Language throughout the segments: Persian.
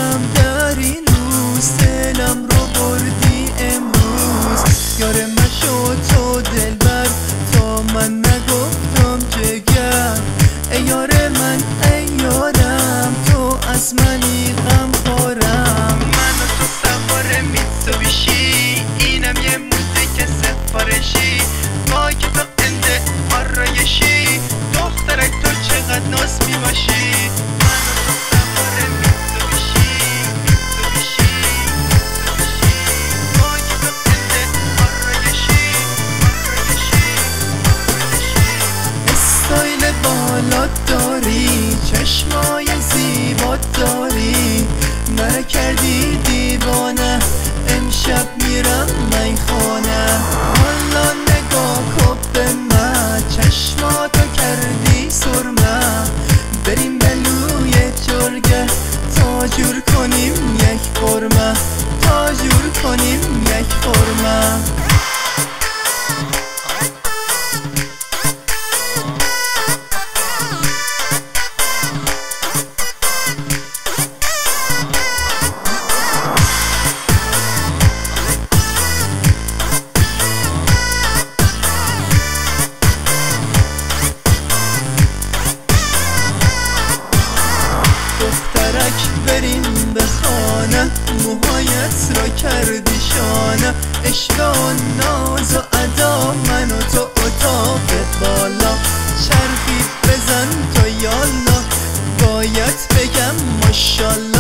دلم در این روز، دلم رو بردی امروز. یار من شد تو دلبر، تا من نگفتم جگر. ای یار من ای یارم، تو از منی غم خورم. من و تو سوار میتسوبیشی، اینم یه موزیک سفارشی. وای که تو انده آرایشی، دخترک تو چقدر ناز میباشی. من و تو سوار میتسوبیشی، وای که تو انده آرایشی. استایل بالا داری، چشمای زیبا داری، مرا کردی دیوانه. امشب میرم میخانه، حالا نگاه کن به من، چشماتو کردی سرمه. بریم بلوی جرگه، تا جور کنیم یک خورمه، تا جور کنیم یک خورمه. بریم به خانه، موهایت را کردی شانه. عشق و ناز و ادا، من و تو اتاقت بالا. چرخی بزن تو یالا، باید بگم ماشالله.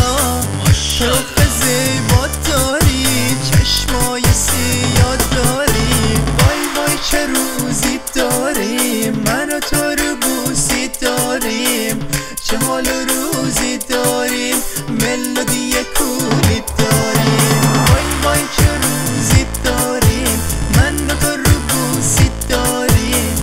رخ زیبا داری، چشمای سیاه داری. وای وای چه روزی داریم، من و تو رو بوسی داریم. چه حال روزی داریم، ملودی کولی داریم. وای وای چه روزی داریم، من و تو رو بوسی داریم.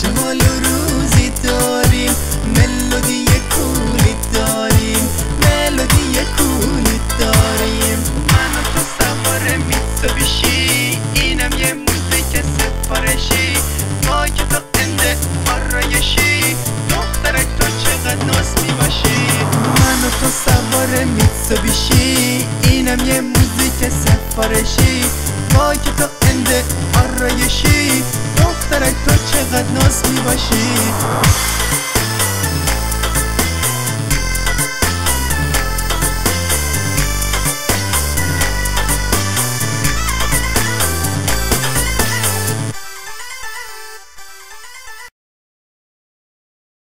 چه حال روزی داریم، ملودی کولی داریم. ملودی کولی داریم. من و تو سوار میتسوبیشی، اینم یه موزیک سفارشی. وای که تو انده آرایشی، دخترک تو چقدر ناز میباشی. من و تو سوار میتسوبیشی، اینم یه موزیک سفارشی. وای که تو انده آرایشی، دخترک تو چقدر ناز میباشی.